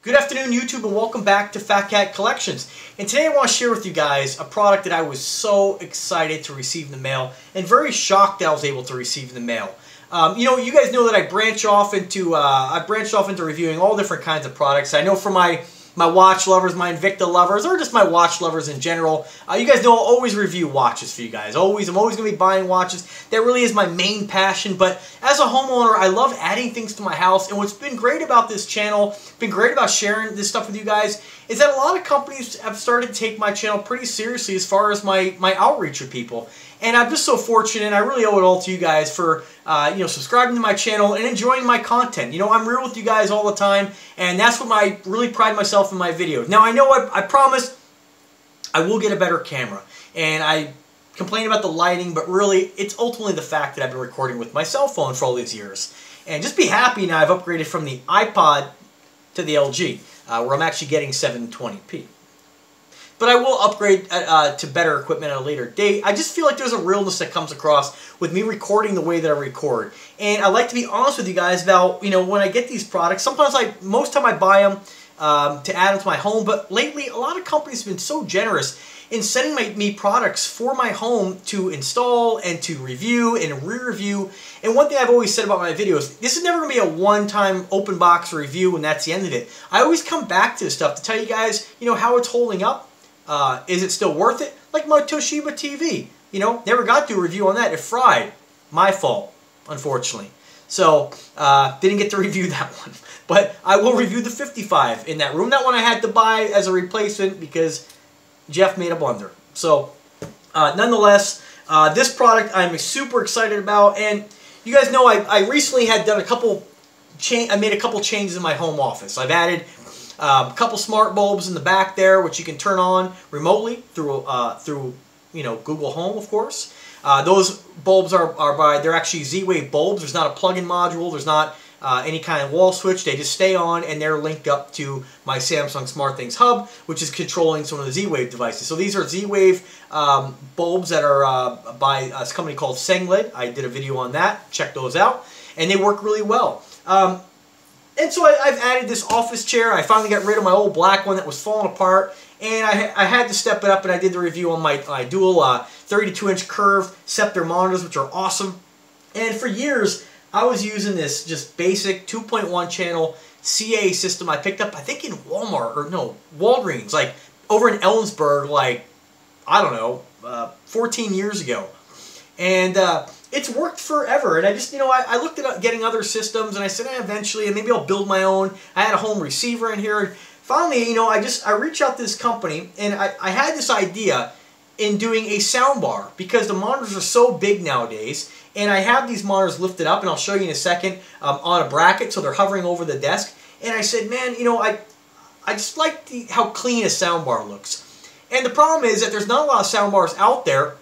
Good afternoon, YouTube, and welcome back to Fat Cat Collections. And today I want to share with you guys a product that I was so excited to receive in the mail and very shocked that I was able to receive in the mail. You guys know that I branched off into reviewing all different kinds of products. I know for my watch lovers, my Invicta lovers, or just my watch lovers in general, you guys know I'll always review watches for you guys. I'm always going to be buying watches. That really is my main passion. But as a homeowner, I love adding things to my house. And what's been great about this channel, been great about sharing this stuff with you guys, is that a lot of companies have started to take my channel pretty seriously as far as my outreach with people. And I'm just so fortunate. I really owe it all to you guys for subscribing to my channel and enjoying my content. You know, I'm real with you guys all the time, and that's what I really pride myself in my videos. Now, I know I promise I will get a better camera, and I complain about the lighting, but really, it's ultimately the fact that I've been recording with my cell phone for all these years. And just be happy now I've upgraded from the iPod to the LG, where I'm actually getting 720p. But I will upgrade to better equipment at a later date. I just feel like there's a realness that comes across with me recording the way that I record. And I like to be honest with you guys about, when I get these products, sometimes most time I buy them to add them to my home, but lately a lot of companies have been so generous in sending me products for my home to install and to review and re-review. And one thing I've always said about my videos, this is never going to be a one-time open box review and that's the end of it. I always come back to this stuff to tell you guys, how it's holding up. Is it still worth it? Like my Toshiba TV. Never got to a review on that. It fried. My fault, unfortunately. So, didn't get to review that one. But I will review the 55 in that room. That one I had to buy as a replacement because Jeff made a blunder. So, nonetheless, this product I'm super excited about. And you guys know I recently had done I made a couple changes in my home office. I've added a couple smart bulbs in the back there, which you can turn on remotely through Google Home, of course. Those bulbs they're actually Z-Wave bulbs. There's not a plug-in module. There's not any kind of wall switch. They just stay on, and they're linked up to my Samsung SmartThings hub, which is controlling some of the Z-Wave devices. So these are Z-Wave bulbs that are by a company called Sengled. I did a video on that. Check those out, and they work really well. And so I've added this office chair. I finally got rid of my old black one that was falling apart. And I had to step it up, and I did the review on my dual 32-inch curved Scepter monitors, which are awesome. And for years, I was using this just basic 2.1 channel CA system I picked up, I think in Walgreens, like over in Ellensburg, I don't know, 14 years ago. And it's worked forever, and I just, I looked at getting other systems, and I said, eventually, and maybe I'll build my own. I had a home receiver in here, and finally, I reached out to this company, and I had this idea in doing a sound bar, because the monitors are so big nowadays, and I have these monitors lifted up, and I'll show you in a second, on a bracket, so they're hovering over the desk, and I said, man, I just like how clean a sound bar looks. And the problem is that there's not a lot of sound bars out there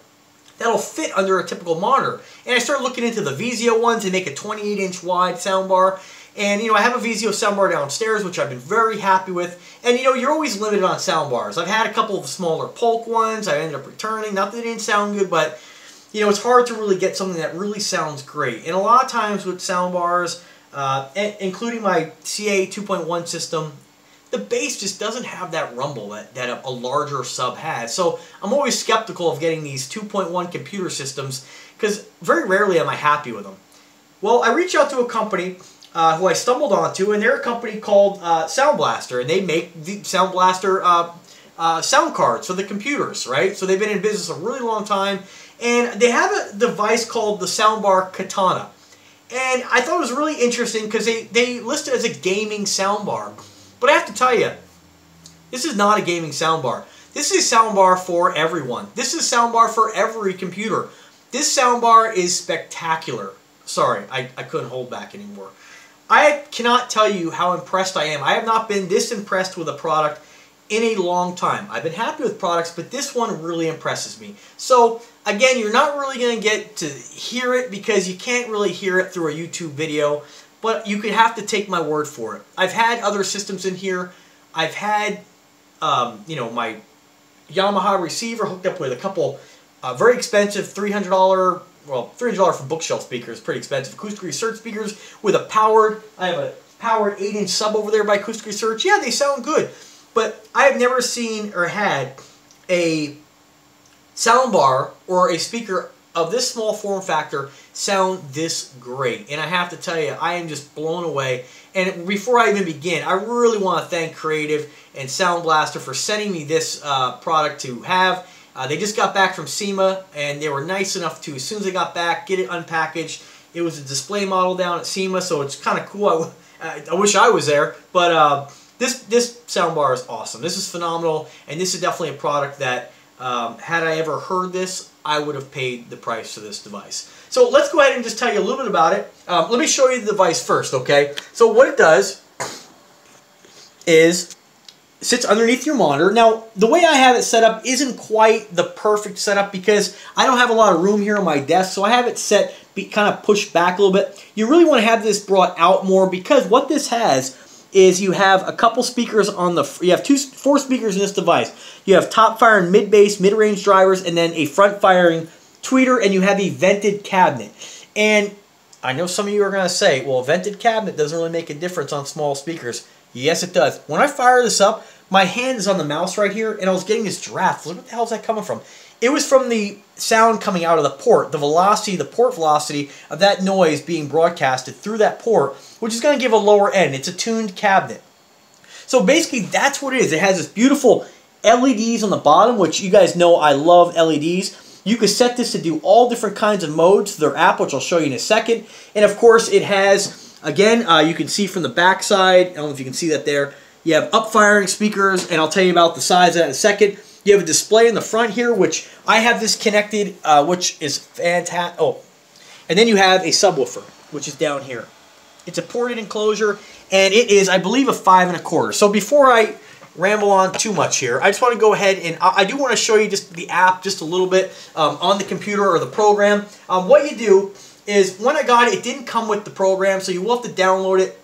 that'll fit under a typical monitor. And I started looking into the Vizio ones. They make a 28-inch wide soundbar. And, I have a Vizio soundbar downstairs, which I've been very happy with. And, you're always limited on soundbars. I've had a couple of the smaller Polk ones. I ended up returning. Not that they didn't sound good, but, it's hard to really get something that really sounds great. And a lot of times with soundbars, including my CA 2.1 system, the bass just doesn't have that rumble that a larger sub has. So I'm always skeptical of getting these 2.1 computer systems because very rarely am I happy with them. Well, I reached out to a company who I stumbled onto, and they're a company called Sound Blaster, and they make the Sound Blaster sound cards for the computers, right? So they've been in business a really long time, and they have a device called the Soundbar Katana. And I thought it was really interesting because they list it as a gaming soundbar. But I have to tell you, this is not a gaming soundbar. This is a soundbar for everyone. This is a soundbar for every computer. This soundbar is spectacular. Sorry, I couldn't hold back anymore. I cannot tell you how impressed I am. I have not been this impressed with a product in a long time. I've been happy with products, but this one really impresses me. So, again, you're not really going to get to hear it because you can't really hear it through a YouTube video. But you could have to take my word for it. I've had other systems in here. I've had, my Yamaha receiver hooked up with a couple very expensive $300 for bookshelf speakers, pretty expensive acoustic research speakers with a powered. I have a powered 8-inch sub over there by Acoustic Research, yeah, they sound good. But I have never seen or had a soundbar or a speaker of this small form factor sound this great. And I have to tell you, I am just blown away. And before I even begin, I really want to thank Creative and Sound Blaster for sending me this product to have. They just got back from SEMA, and they were nice enough to, as soon as they got back, get it unpackaged. It was a display model down at SEMA, so it's kind of cool. I wish I was there, but this soundbar is awesome. This is phenomenal, and this is definitely a product that, had I ever heard this, I would have paid the price for this device. So let's go ahead and just tell you a little bit about it. Let me show you the device first, okay? So what it does is sits underneath your monitor. Now, the way I have it set up isn't quite the perfect setup because I don't have a lot of room here on my desk, so I have it set, kind of pushed back a little bit. You really want to have this brought out more because what this has is you have a couple speakers on the, you have four speakers in this device. You have top firing mid-bass, mid-range drivers, and then a front firing tweeter, and you have a vented cabinet. And I know some of you are going to say, well, a vented cabinet doesn't really make a difference on small speakers. Yes, it does. When I fire this up, my hand is on the mouse right here, and I was getting this draft. Look, what the hell is that coming from? It was from the sound coming out of the port, the velocity, the port velocity of that noise being broadcasted through that port, which is going to give a lower end. It's a tuned cabinet. So basically, that's what it is. It has this beautiful LEDs on the bottom, which you guys know I love LEDs. You can set this to do all different kinds of modes. Their app, which I'll show you in a second. And of course, it has, again, you can see from the back side, I don't know if you can see that there, you have up-firing speakers, and I'll tell you about the size of that in a second. You have a display in the front here, which I have this connected, which is fantastic. Oh, and then you have a subwoofer, which is down here. It's a ported enclosure, and it is, I believe, a 5 1/4. So before I ramble on too much here, I just want to go ahead and I do want to show you just the app just a little bit on the computer or the program. What you do is, when I got it, it didn't come with the program, so you will have to download it.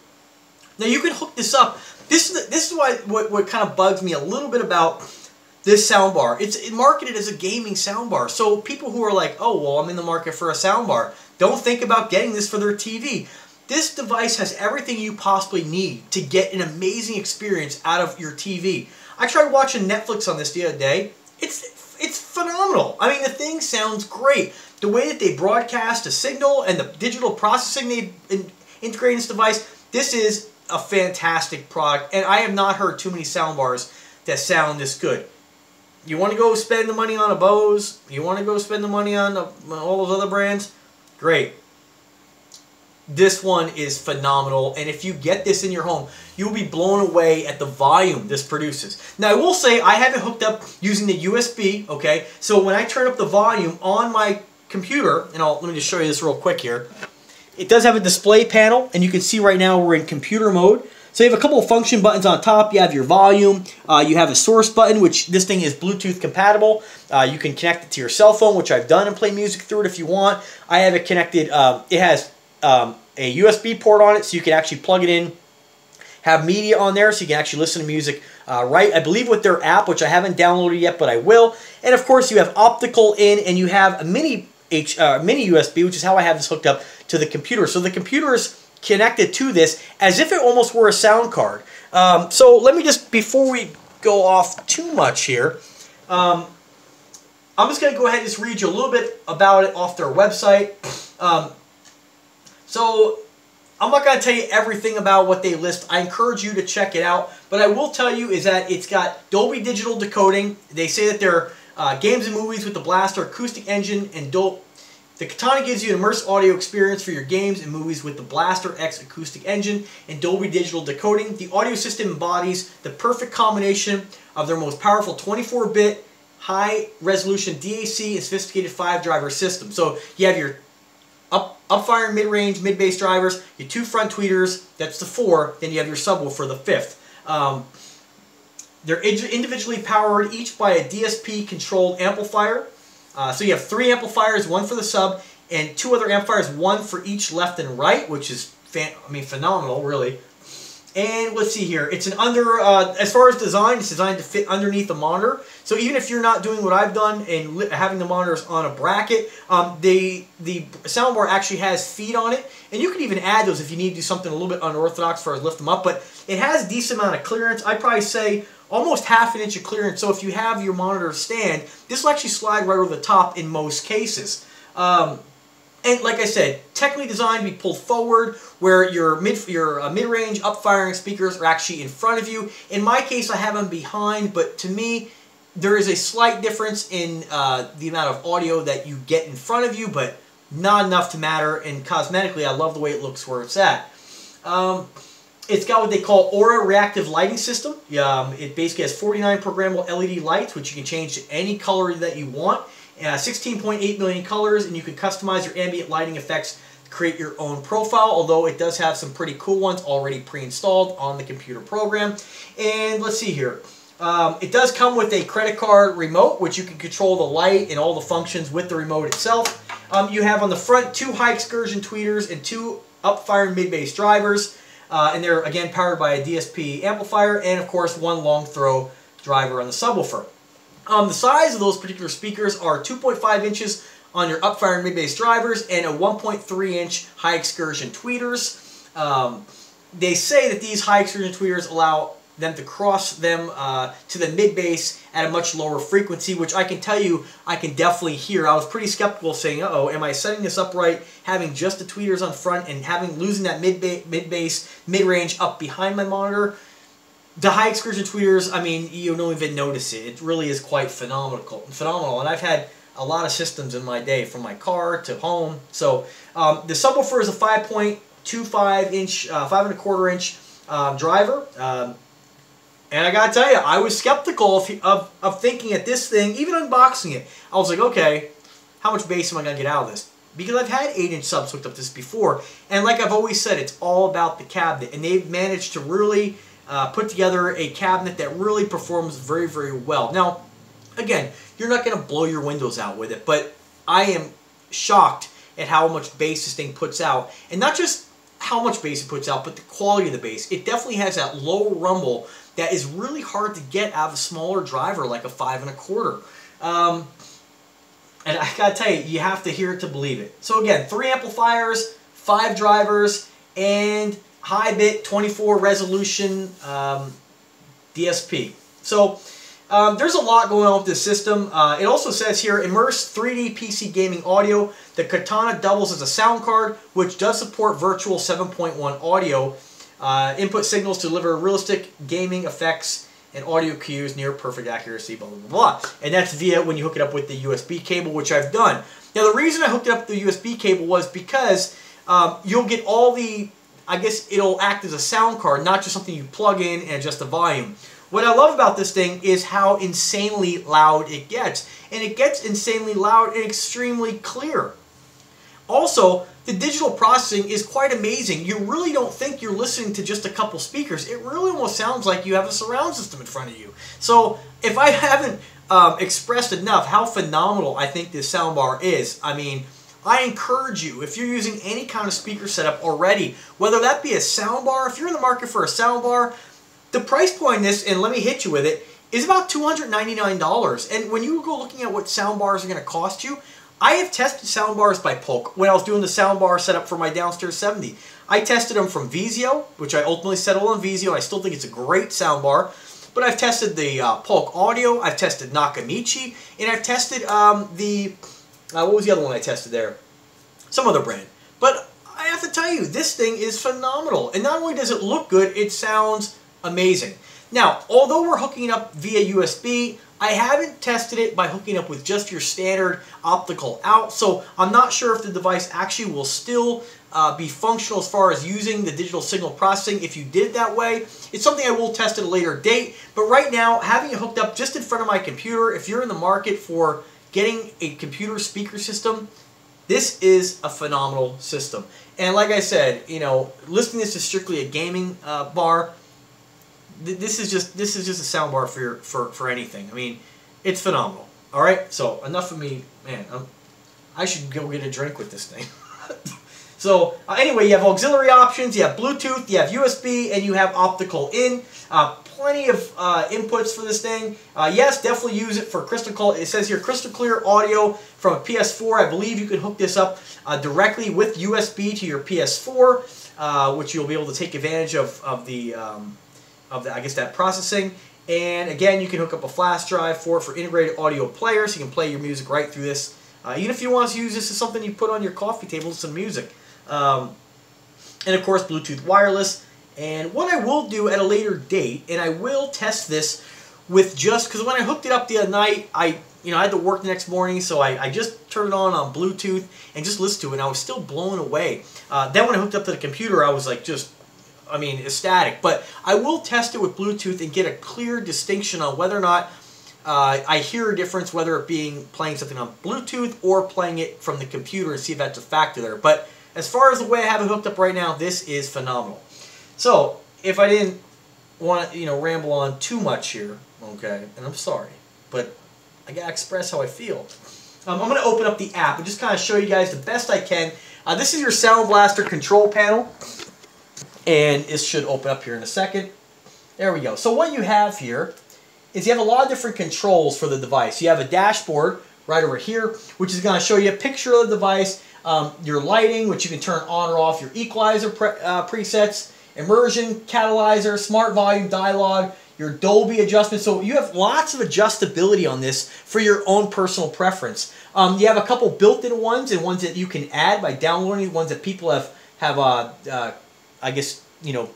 Now you can hook this up. This is why what kind of bugs me a little bit about this soundbar. It's marketed as a gaming soundbar. So people who are like, oh, well, I'm in the market for a soundbar, don't think about getting this for their TV. This device has everything you possibly need to get an amazing experience out of your TV. I tried watching Netflix on this the other day. It's phenomenal. I mean, the thing sounds great. The way that they broadcast a signal and the digital processing they integrate in this device, this is a fantastic product, and I have not heard too many soundbars that sound this good. You want to go spend the money on a Bose? You want to go spend the money on all those other brands? Great. This one is phenomenal, and if you get this in your home, you'll be blown away at the volume this produces. Now, I will say I have it hooked up using the USB, okay? So when I turn up the volume on my computer, and let me just show you this real quick here. It does have a display panel, and you can see right now we're in computer mode. So you have a couple of function buttons on top. You have your volume. You have a source button, which this thing is Bluetooth compatible. You can connect it to your cell phone, which I've done, and play music through it if you want. I have it connected. It has a USB port on it, so you can actually plug it in, have media on there, so you can actually listen to music right, I believe, with their app, which I haven't downloaded yet, but I will. And of course, you have optical in, and you have a mini USB, which is how I have this hooked up to the computer. So the computer is connected to this as if it almost were a sound card. So let me just, before we go off too much here, I'm just going to go ahead and just read you a little bit about it off their website. So I'm not going to tell you everything about what they list. I encourage you to check it out. But I will tell you is that it's got Dolby Digital decoding. They say that they're games and movies with the Blaster acoustic engine, and the Katana gives you an immersive audio experience for your games and movies with the Blaster X acoustic engine and Dolby Digital decoding. The audio system embodies the perfect combination of their most powerful 24-bit high-resolution DAC and sophisticated 5-driver system. So you have your up-firing mid-range, mid-bass drivers, your 2 front tweeters, that's the 4, then you have your subwoofer, the 5th. They're individually powered each by a DSP-controlled amplifier. So you have 3 amplifiers, 1 for the sub, and 2 other amplifiers, 1 for each left and right, which is phenomenal, really. And let's see here. It's an as far as design, it's designed to fit underneath the monitor. So even if you're not doing what I've done and having the monitors on a bracket, the soundbar actually has feet on it. And you can even add those if you need to do something a little bit unorthodox as far as lift them up. But it has a decent amount of clearance. I'd probably say almost half an inch of clearance. So if you have your monitor stand, this will actually slide right over the top in most cases. And like I said, technically designed to be pulled forward, where your mid-range up-firing speakers are actually in front of you. In my case, I have them behind, but to me, there is a slight difference in the amount of audio that you get in front of you, but not enough to matter. And cosmetically, I love the way it looks where it's at. It's got what they call Aura Reactive Lighting System. It basically has 49 programmable LED lights, which you can change to any color that you want. 16.8 million colors, and you can customize your ambient lighting effects to create your own profile, although it does have some pretty cool ones already pre-installed on the computer program. And let's see here. It does come with a credit card remote, which you can control the light and all the functions with the remote itself. You have on the front 2 high excursion tweeters and 2 up-firing mid-bass drivers. And they're, again, powered by a DSP amplifier, and of course 1 long throw driver on the subwoofer. The size of those particular speakers are 2.5 inches on your up-firing mid-bass drivers and a 1.3 inch high excursion tweeters. They say that these high excursion tweeters allow them to cross them to the mid-bass at a much lower frequency, which I can tell you I can definitely hear. I was pretty skeptical saying, uh-oh, am I setting this up right, having just the tweeters on front and losing that mid-bass, mid-range up behind my monitor? The high excursion tweeters, I mean, you don't even notice it. It really is quite phenomenal. And I've had a lot of systems in my day, from my car to home. So the subwoofer is a 5.25 inch, 5.25 inch driver. And I gotta tell you, I was skeptical of thinking at this thing, even unboxing it. I was like, okay, how much bass am I gonna get out of this? Because I've had 8-inch subs hooked up to this before, and like I've always said, it's all about the cabinet, and they've managed to really put together a cabinet that really performs very, very well. Now, again, you're not going to blow your windows out with it, but I am shocked at how much bass this thing puts out. And not just how much bass it puts out, but the quality of the bass. It definitely has that low rumble that is really hard to get out of a smaller driver like a 5.25. And I gotta tell you, you have to hear it to believe it. So again, 3 amplifiers, 5 drivers, and high bit 24 resolution DSP. So there's a lot going on with this system. It also says here, immerse 3D PC gaming audio. The Katana doubles as a sound card, which does support virtual 7.1 audio. Input signals to deliver realistic gaming effects and audio cues, near perfect accuracy, blah, blah, blah, blah. And that's via when you hook it up with the USB cable, which I've done. Now, the reason I hooked it up with the USB cable was because you'll get all the, I guess it'll act as a sound card, not just something you plug in and adjust the volume. What I love about this thing is how insanely loud it gets. And it gets insanely loud and extremely clear. Also, the digital processing is quite amazing. You really don't think you're listening to just a couple speakers. It really almost sounds like you have a surround system in front of you. So, if I haven't expressed enough how phenomenal I think this soundbar is, I mean, I encourage you, if you're using any kind of speaker setup already, whether that be a soundbar, if you're in the market for a soundbar, the price point in this, and let me hit you with it, is about $299. And when you go looking at what soundbars are going to cost you, I have tested soundbars by Polk when I was doing the soundbar setup for my downstairs 70. I tested them from Vizio, which I ultimately settled on Vizio. I still think it's a great soundbar. But I've tested the Polk Audio, I've tested Nakamichi, and I've tested what was the other one I tested there? Some other brand. But I have to tell you, this thing is phenomenal. And not only does it look good, it sounds amazing. Now, although we're hooking it up via USB, I haven't tested it by hooking up with just your standard optical out, so I'm not sure if the device actually will still be functional as far as using the digital signal processing if you did it that way. It's something I will test at a later date, but right now, having it hooked up just in front of my computer, if you're in the market for getting a computer speaker system, this is a phenomenal system. And like I said, you know, listening to this is strictly a gaming bar. This is just a sound bar for anything. I mean, it's phenomenal. All right, so enough of me, man. I should go get a drink with this thing. So anyway, you have auxiliary options, you have Bluetooth, you have USB, and you have optical in. Plenty of inputs for this thing. Yes, definitely use it for crystal clear. It says here crystal clear audio from a PS4. I believe you can hook this up directly with USB to your PS4, which you'll be able to take advantage of the I guess that processing. And again, you can hook up a flash drive for integrated audio player, so you can play your music right through this. Even if you want to use this as something you put on your coffee table, some music. And of course, Bluetooth wireless. And what I will do at a later date, and I will test this with because when I hooked it up the other night, I had to work the next morning, so I just turned it on Bluetooth and just listened to it, and I was still blown away. Then when I hooked up to the computer, I was like ecstatic. But I will test it with Bluetooth and get a clear distinction on whether or not I hear a difference, whether it being playing something on Bluetooth or playing it from the computer, and see if that's a factor there. But as far as the way I have it hooked up right now, this is phenomenal. So, if I didn't want to, ramble on too much here, okay, and I'm sorry, but I gotta express how I feel. I'm going to open up the app and just kind of show you guys the best I can. This is your Sound Blaster control panel, and it should open up here in a second. There we go. So what you have here is you have a lot of different controls for the device. You have a dashboard right over here, which is going to show you a picture of the device, your lighting, which you can turn on or off, your equalizer presets, immersion, catalyzer, smart volume, dialogue, your Dolby adjustment. So you have lots of adjustability on this for your own personal preference. You have a couple built-in ones and ones that you can add by downloading, ones that people have I guess,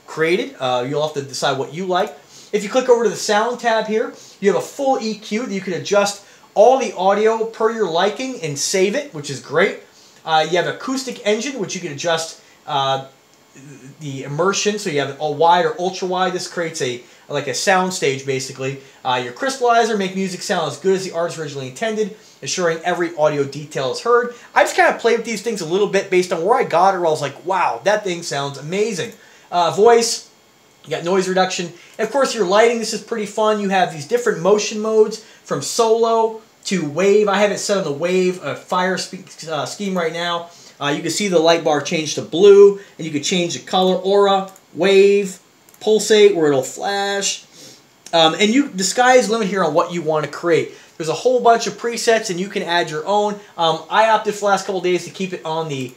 created. You'll have to decide what you like. If you click over to the sound tab here, you have a full EQ that you can adjust all the audio per your liking and save it, which is great. You have acoustic engine, which you can adjust the immersion, so you have a wide or ultra wide. This creates like a sound stage basically. Your crystallizer, make music sound as good as the artist originally intended, ensuring every audio detail is heard. I just kind of played with these things a little bit based on where I got it, where I was like, wow, that thing sounds amazing. Voice, you got noise reduction, and of course your lighting. This is pretty fun. You have these different motion modes from solo to wave. I have it set on the wave fire scheme right now. You can see the light bar change to blue, and you can change the color, aura, wave, pulsate, where it'll flash. And the sky is the limit here on what you want to create. There's a whole bunch of presets, and you can add your own. I opted for the last couple of days to keep it on the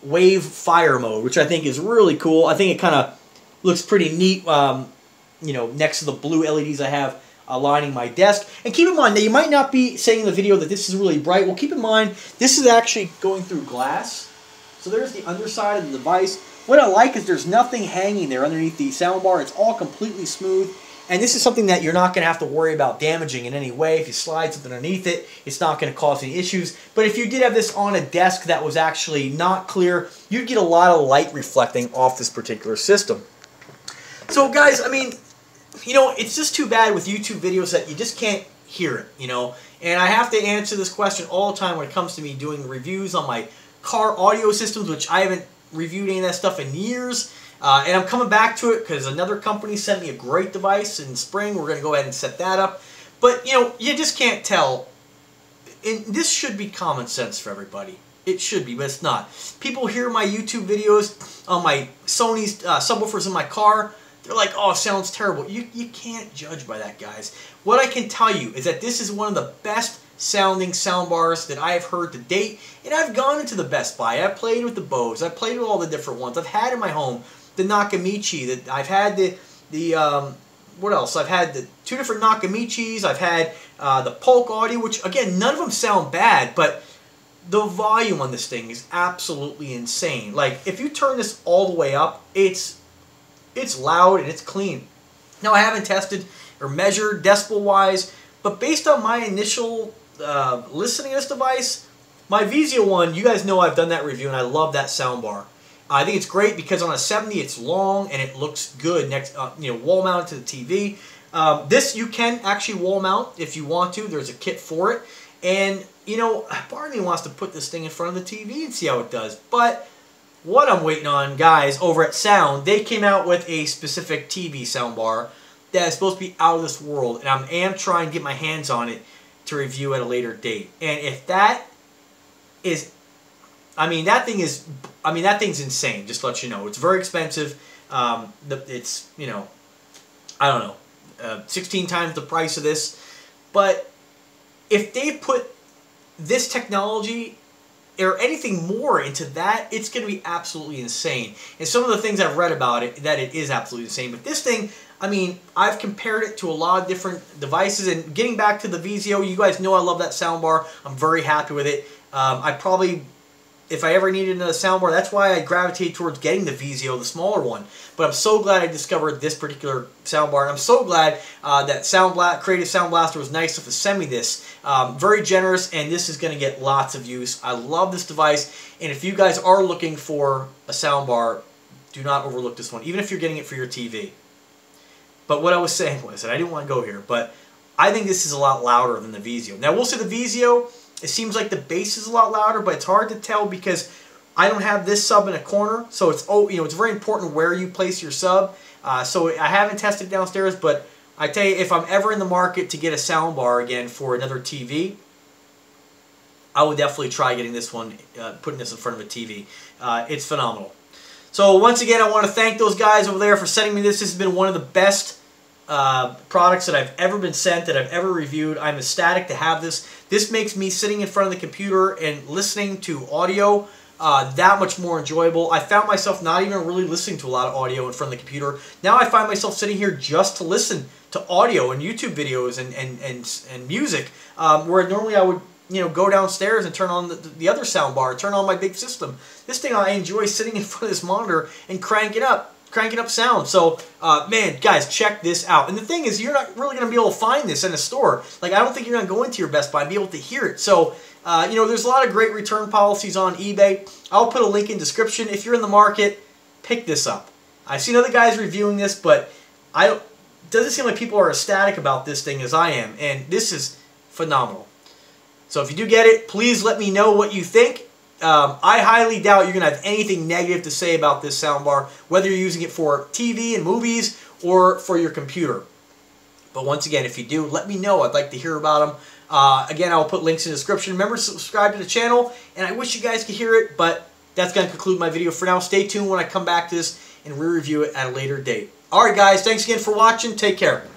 wave fire mode, which I think is really cool. I think it kind of looks pretty neat, next to the blue LEDs I have lining my desk. And keep in mind, now you might not be saying in the video that this is really bright. Well, keep in mind, this is actually going through glass. So there's the underside of the device. What I like is there's nothing hanging there underneath the soundbar. It's all completely smooth. And this is something that you're not going to have to worry about damaging in any way. If you slide something underneath it, it's not going to cause any issues. But if you did have this on a desk that was actually not clear, you'd get a lot of light reflecting off this particular system. So guys, I mean, it's just too bad with YouTube videos that you just can't hear it, And I have to answer this question all the time when it comes to me doing reviews on my car audio systems, which I haven't reviewed any of that stuff in years. And I'm coming back to it because another company sent me a great device in spring. We're going to go ahead and set that up. But, you just can't tell. And this should be common sense for everybody. It should be, but it's not. People hear my YouTube videos on my Sony's subwoofers in my car. They're like, oh, it sounds terrible. You can't judge by that, guys. What I can tell you is that this is one of the best sounding soundbars that I have heard to date. And I've gone into the Best Buy. I've played with the Bose. I've played with all the different ones. I've had in my home the Nakamichi. I've had what else? I've had the 2 different Nakamichis. I've had the Polk Audio, which, again, none of them sound bad, but the volume on this thing is absolutely insane. Like, if you turn this all the way up, it's loud and it's clean. Now, I haven't tested or measured decibel-wise, but based on my initial listening to this device, my Vizio one, you guys know I've done that review, and I love that soundbar. I think it's great because on a 70, it's long and it looks good next, wall mounted to the TV. This you can actually wall mount if you want to. There's a kit for it, and part of me wants to put this thing in front of the TV and see how it does. But what I'm waiting on, guys, over at Sound, they came out with a specific TV soundbar that is supposed to be out of this world, and I am trying to get my hands on it to review at a later date. And if that is I mean, that thing is, that thing's insane, just to let you know. It's very expensive. It's, you know, I don't know, 16 times the price of this. But if they put this technology or anything more into that, it's going to be absolutely insane. And some of the things I've read about it, that it is absolutely insane. But this thing, I mean, I've compared it to a lot of different devices. And getting back to the Vizio, you guys know I love that soundbar. I'm very happy with it. I probably, if I ever needed another soundbar, that's why I gravitated towards getting the Vizio, the smaller one. But I'm so glad I discovered this particular soundbar, and I'm so glad that Creative Sound Blaster was nice enough to send me this. Very generous, and this is going to get lots of use. I love this device, and if you guys are looking for a soundbar, do not overlook this one, even if you're getting it for your TV. But what I was saying was, and I didn't want to go here, but I think this is a lot louder than the Vizio. Now, we'll say the Vizio, it seems like the bass is a lot louder, but it's hard to tell because I don't have this sub in a corner, so it's, you know, it's very important where you place your sub. So I haven't tested downstairs, but I tell you, if I'm ever in the market to get a soundbar again for another TV, I would definitely try getting this one, putting this in front of a TV. It's phenomenal. So once again, I want to thank those guys over there for sending me this. This has been one of the best products that I've ever been sent, that I've ever reviewed. I'm ecstatic to have this. This makes me sitting in front of the computer and listening to audio that much more enjoyable. I found myself not even really listening to a lot of audio in front of the computer. Now I find myself sitting here just to listen to audio and YouTube videos and music, where normally I would, you know, go downstairs and turn on the other sound bar, turn on my big system. This thing, I enjoy sitting in front of this monitor and cranking up sound. So, man, guys, check this out. And the thing is, you're not really going to be able to find this in a store. Like, I don't think you're going to go into your Best Buy and be able to hear it. So, you know, there's a lot of great return policies on eBay. I'll put a link in description. If you're in the market, pick this up. I've seen other guys reviewing this, but it doesn't seem like people are ecstatic about this thing as I am. And this is phenomenal. So if you do get it, please let me know what you think. I highly doubt you're going to have anything negative to say about this soundbar, whether you're using it for TV and movies or for your computer. But once again, if you do, let me know. I'd like to hear about them. Again, I'll put links in the description. Remember to subscribe to the channel, and I wish you guys could hear it, but that's going to conclude my video for now. Stay tuned when I come back to this and re-review it at a later date. Alright guys, thanks again for watching. Take care.